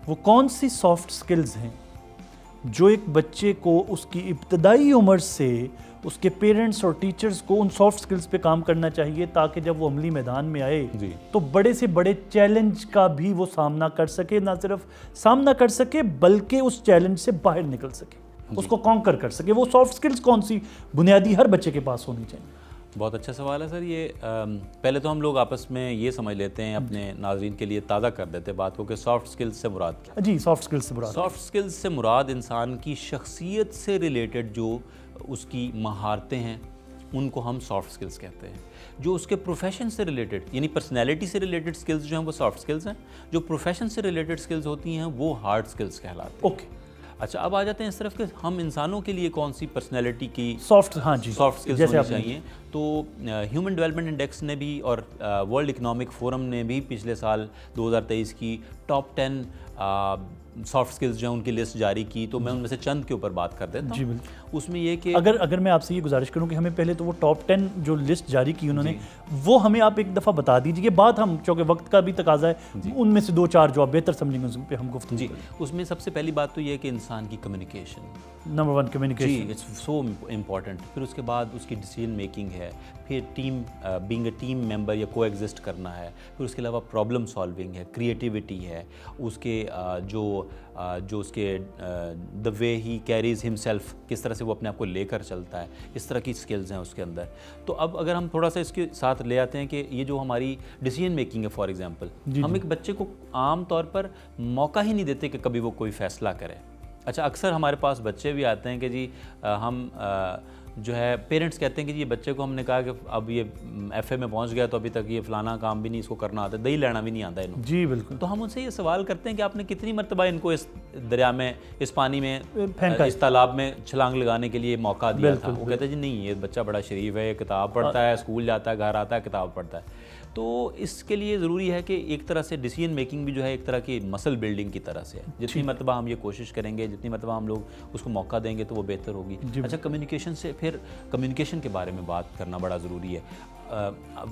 A: وہ کون سی سافٹ سکلز ہیں جو ایک بچے کو اس کی ابتدائی عمر سے اس کے پیرنٹس اور ٹیچرز کو ان سافٹ سکلز پہ کام کرنا چاہیے تاکہ جب وہ عملی میدان میں آئے تو بڑے سے بڑے چیلنج کا بھی وہ سامنا کر سکے, نہ صرف سامنا کر سکے بلکہ اس چیلنج سے باہر نکل سکے, اس کو کانکر کر سکے. وہ سافٹ سکلز کون سی بنیادی ہر بچے کے پاس ہونی چاہیے؟
B: بہت اچھا سوال ہے سر. یہ پہلے تو ہم لوگ آپس میں یہ سمجھ لیتے ہیں, اپنے ناظرین کے لیے تازہ کر دیتے بات کو کہ سافٹ سکلز سے مراد کیا؟
A: جی سافٹ سکلز سے مراد,
B: سافٹ سکلز سے مراد انسان کی شخصیت سے ریلیٹڈ جو اس کی مہارتیں ہیں ان کو ہم سافٹ سکلز کہتے ہیں. جو اس کے پروفیشن سے ریلیٹڈ یعنی پرسنالٹی سے ریلیٹڈ سکلز جو ہیں وہ سافٹ سکلز ہیں. جو پروفیشن سے ریلیٹڈ سکلز ہوتی ہیں وہ ہارڈ سکلز کہلاتے ہیں.
A: اوکے
B: اچھا, اب آ جاتے ہیں اس طرف کہ ہم انسانوں کے لیے کون سی پرسنالٹی کی
A: سافٹ
B: سافٹ سکلز ہونی چاہیے. تو ہیومن ڈیولپمنٹ انڈیکس نے بھی اور ورلڈ اکنامک فورم نے بھی پچھلے سال 2023 کی ٹاپ 10 سافٹ سکلز جو ہیں ان کی لسٹ جاری کی. تو میں ان میں سے چند کے اوپر بات کر دیتا ہوں. اس میں یہ کہ
A: اگر میں آپ سے یہ گزارش کروں کہ ہمیں پہلے تو وہ ٹاپ 10 جو لسٹ جاری کی انہوں نے وہ ہمیں آپ ایک دفعہ بتا دیجیے. یہ بات ہم چونکہ وقت کا بھی تقاضا ہے, ان میں سے 2-4 جو آپ بہتر سمجھیں گے اس پہ ہم گفتگو کریں.
B: اس میں سب سے پہلی بات تو یہ ہے کہ انسان کی communication,
A: number 1 communication,
B: it's so important. پھر اس کے بعد اس کی ڈیسیژن میکنگ ہے, پھر team being a team member یا کو ایگزسٹ کرنا ہے, پھر اس کے علاوہ پرابلم سالونگ ہے, کریٹیوٹی ہے, اس کے جو اس کے دا وے ہی کیریز ہم سیلف, کس طرح سے وہ اپنے آپ کو لے کر چلتا ہے, اس طرح کی سکلز ہیں اس کے اندر. تو اب اگر ہم تھوڑا سا اس کے ساتھ لے آتے ہیں کہ یہ جو ہماری ڈیسیژن میکنگ ہے, فار ایگزامپل ہم ایک بچے کو عام طور پر موقع ہی نہیں دیتے کہ کبھی وہ کوئی فیصلہ کرے. اچھا, اکثر ہمارے پاس بچے بھی آتے ہیں کہ جی ہم جو ہے پیرنٹس کہتے ہیں کہ یہ بچے کو ہم نے کہا کہ اب یہ ایف اے میں پہنچ گیا تو ابھی تک یہ فلانا کام بھی نہیں اس کو کرنا آتا, دہی لینا بھی نہیں آتا انہوں.
A: جی بالکل.
B: تو ہم ان سے یہ سوال کرتے ہیں کہ آپ نے کتنی مرتبہ ان کو اس دریا میں, اس پانی میں, اس تالاب میں چھلانگ لگانے کے لیے موقع دیا تھا؟ وہ کہتے ہیں جی نہیں, یہ بچہ بڑا شریف ہے, یہ کتاب پڑھتا ہے, اسکول جاتا ہے, گھر آتا ہے, کتاب پڑھتا ہے. تو اس کے لیے ضروری ہے کہ ایک طرح سے ڈیسیژن میکنگ بھی جو ہے ایک طرح کی مسل بلڈنگ کی طرح سے ہے. جتنی مرتبہ ہم یہ کوشش کریں گے, جتنی مرتبہ ہم لوگ اس کو موقع دیں گے تو وہ بہتر ہوگی. اچھا, کمیونیکیشن سے پھر کمیونیکیشن کے بارے میں بات کرنا بڑا ضروری ہے.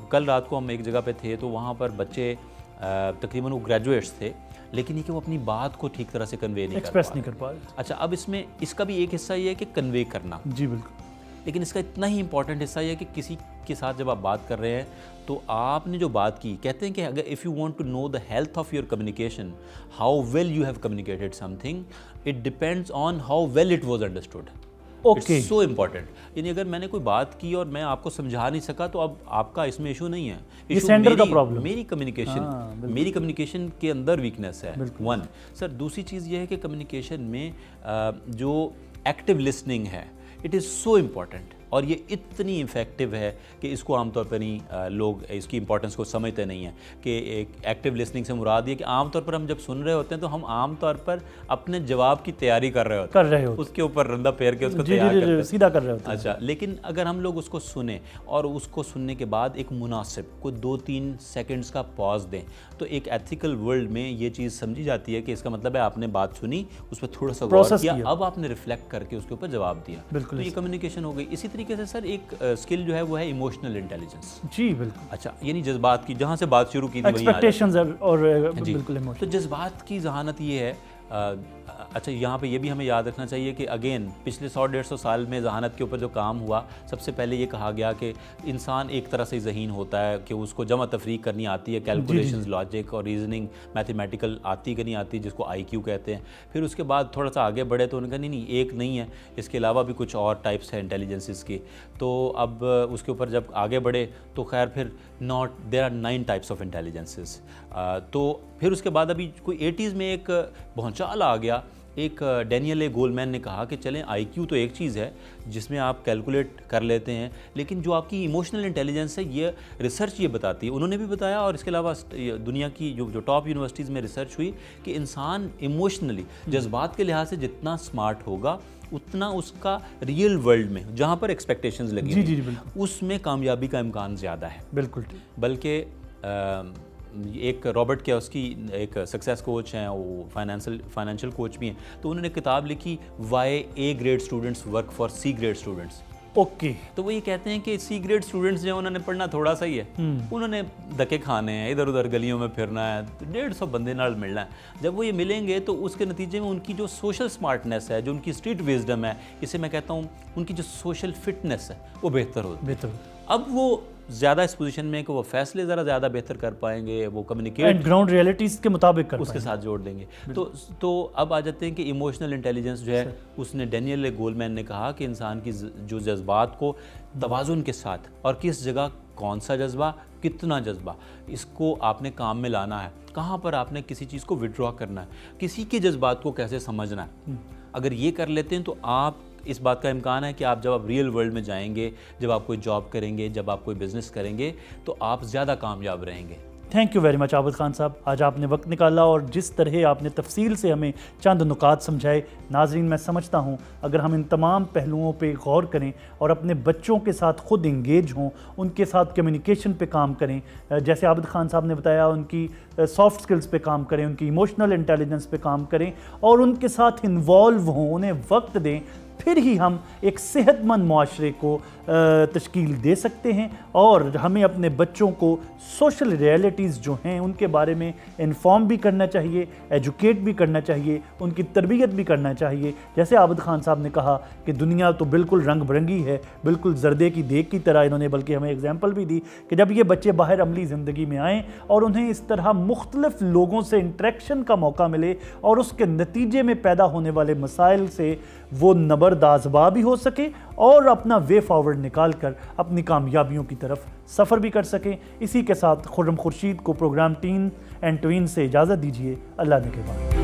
B: کل رات کو ہم ایک جگہ پہ تھے تو وہاں پر بچے تقریباً وہ گریجویٹس تھے, لیکن یہ کہ وہ اپنی بات کو ٹھیک طرح سے کنوے نہیں کر پا رہے. اچھا, اب اس میں اس کا بھی ایک حصہ یہ ہے کہ کنوے کرنا.
A: جی بالکل.
B: لیکن اس کا اتنا ہی امپورٹنٹ حصہ یہ ہے کہ کسی کے ساتھ جب آپ بات کر رہے ہیں تو آپ نے جو بات کی, کہتے ہیں کہ اگر if you want to know the health of your communication, how well you have communicated something, it depends on how well it was understood. Okay, so important. یعنی اگر میں نے کوئی بات کی اور میں آپ کو سمجھا نہیں سکا تو اب آپ کا اس میں ایشو نہیں ہے,
A: یہ سینڈر کا پرابلم,
B: میری کمیونیکیشن کے اندر ویکنیس ہے. ون سر, دوسری چیز یہ ہے کہ کمیونیکیشن میں جو ایکٹیو لسننگ ہے, اٹ از سو امپورٹنٹ, اور یہ اتنی افیکٹو ہے کہ اس کو عام طور پر نہیں لوگ اس کی امپورٹنس کو سمجھتے نہیں ہیں. کہ ایک ایکٹیو لسننگ سے مراد یہ کہ عام طور پر ہم جب سن رہے ہوتے ہیں تو ہم عام طور پر اپنے جواب کی تیاری کر رہے ہوتے ہیں, اس کے اوپر رندہ پھیر کے اس کو تیار کرتے ہیں,
A: سیدھا کر رہے ہوتے ہیں.
B: اچھا, لیکن اگر ہم لوگ اس کو سنیں اور اس کو سننے کے بعد ایک مناسب کوئی 2-3 سیکنڈز کا پاز دیں تو ایک ایتھیکل ورلڈ میں یہ چیز سمجھی جاتی ہے کہ اس کا مطلب ہے آپ نے بات سنی, اس پہ تھوڑا سا غور کیا, اب آپ نے ریفلیکٹ کر کے اس کے اوپر جواب دیا. تو یہ کمیونیکیشن ہو گئی. اسی طریقے سے سر ایک اسکل جو ہے وہ ہے ایموشنل انٹیلیجنس.
A: جی بالکل.
B: اچھا, یعنی جذبات کی, جہاں سے بات شروع کی تھی
A: ایکسپیکٹیشنز اور بالکل ایموشن.
B: تو جذبات کی ذہانت یہ ہے اچھا یہاں پہ یہ بھی ہمیں یاد رکھنا چاہیے کہ اگین پچھلے 100-150 سال میں ذہانت کے اوپر جو کام ہوا، سب سے پہلے یہ کہا گیا کہ انسان ایک طرح سے ذہین ہوتا ہے کہ اس کو جمع تفریق کرنی آتی ہے، کیلکولیشنز، لاجک اور ریزننگ، میتھمیٹیکل آتی کہ نہیں آتی، جس کو آئی کیو کہتے ہیں۔ پھر اس کے بعد تھوڑا سا آگے بڑھے تو انہوں نے کہا نہیں ایک نہیں ہے، اس کے علاوہ بھی کچھ اور ٹائپس ہیں انٹیلیجنسز کی۔ تو اب اس کے اوپر جب آگے بڑھے تو خیر پھر there are 9 types of intelligences. تو پھر اس کے بعد ابھی کوئی 80s میں ایک بھونچال آ گیا، ایک ڈینیل اے گولمین نے کہا کہ چلیں آئی کیو تو ایک چیز ہے جس میں آپ کیلکولیٹ کر لیتے ہیں، لیکن جو آپ کی ایموشنل انٹیلیجنس ہے یہ ریسرچ یہ بتاتی ہے، انہوں نے بھی بتایا اور اس کے علاوہ دنیا کی جو ٹاپ یونیورسٹیز میں ریسرچ ہوئی کہ انسان ایموشنلی جذبات کے لحاظ سے جتنا سمارٹ ہوگا اتنا اس کا ریئل ورلڈ میں جہاں پر ایکسپیکٹیشنز لگی ہیں اس میں کامیابی کا امکان زیادہ ہے۔ بالکل، بلکہ ایک رابرٹ کے اس کی ایک سکسیس کوچ ہیں، وہ فائنینشیل کوچ بھی ہیں، تو انہوں نے کتاب لکھی why A grade students work for C grade students. Okay, تو وہ یہ کہتے ہیں کہ سی گریڈ اسٹوڈنٹس جو انہوں نے پڑھنا تھوڑا سا ہی ہے، انہوں نے دھکے کھانے ہیں، ادھر ادھر گلیوں میں پھرنا ہے، 150 بندے نال ملنا ہے۔ جب وہ یہ ملیں گے تو اس کے نتیجے میں ان کی جو سوشل سمارٹنیس ہے، جو ان کی اسٹریٹ وزڈم ہے، اسے میں کہتا ہوں ان کی جو سوشل فٹنس ہے وہ بہتر ہوتی ہے۔ اب وہ زیادہ اس پوزیشن میں کہ وہ فیصلے ذرا زیادہ بہتر کر پائیں گے، وہ کمیونیکیٹ
A: گراؤنڈ ریئلٹیز کے مطابق
B: اس کے ساتھ جوڑ دیں گے۔ تو اب آ جاتے ہیں کہ ایموشنل انٹیلیجنس جو ہے اس نے ڈینیل اے گولمین نے کہا کہ انسان کی جو جذبات کو توازن کے ساتھ اور کس جگہ کون سا جذبہ، کتنا جذبہ، اس کو آپ نے کام میں لانا ہے، کہاں پر آپ نے کسی چیز کو وڈرا کرنا ہے، کسی کے جذبات کو کیسے سمجھنا ہے۔ اگر یہ کر لیتے ہیں تو آپ اس بات کا امکان ہے کہ آپ جب آپ ریئل ورلڈ میں جائیں گے، جب آپ کوئی جاب کریں گے، جب آپ کوئی بزنس کریں گے تو آپ زیادہ کامیاب رہیں گے۔
A: Thank you very much Abid Khan صاحب، آج آپ نے وقت نکالا اور جس طرح آپ نے تفصیل سے ہمیں چند نکات سمجھائے۔ ناظرین، میں سمجھتا ہوں اگر ہم ان تمام پہلوؤں پہ غور کریں اور اپنے بچوں کے ساتھ خود انگیج ہوں، ان کے ساتھ کمیونیکیشن پہ کام کریں، جیسے عابد خان صاحب نے بتایا ان کی سافٹ سکلز پہ کام کریں، ان کی ایموشنل انٹیلیجنس پہ کام کریں اور ان کے ساتھ انوالو ہوں، انہیں وقت دیں، پھر ہی ہم ایک صحت مند معاشرے کو تشکیل دے سکتے ہیں۔ اور ہمیں اپنے بچوں کو سوشل ریئلٹیز جو ہیں ان کے بارے میں انفارم بھی کرنا چاہیے، ایجوکیٹ بھی کرنا چاہیے، ان کی تربیت بھی کرنا چاہیے۔ جیسے عابد خان صاحب نے کہا کہ دنیا تو بالکل رنگ برنگی ہے، بالکل زردے کی دیگ کی طرح، انہوں نے بلکہ ہمیں اگزامپل بھی دی کہ جب یہ بچے باہر عملی زندگی میں آئیں اور انہیں اس طرح مختلف لوگوں سے انٹریکشن کا موقع ملے اور اس کے نتیجے میں پیدا ہونے والے مسائل سے وہ نبردآزما بھی ہو سکے اور اپنا وے فارورڈ نکال کر اپنی کامیابیوں کی طرف سفر بھی کر سکیں۔ اسی کے ساتھ خرم خورشید کو پروگرام ٹین اینڈ ٹوین سے اجازت دیجیے۔ اللہ نگہبان۔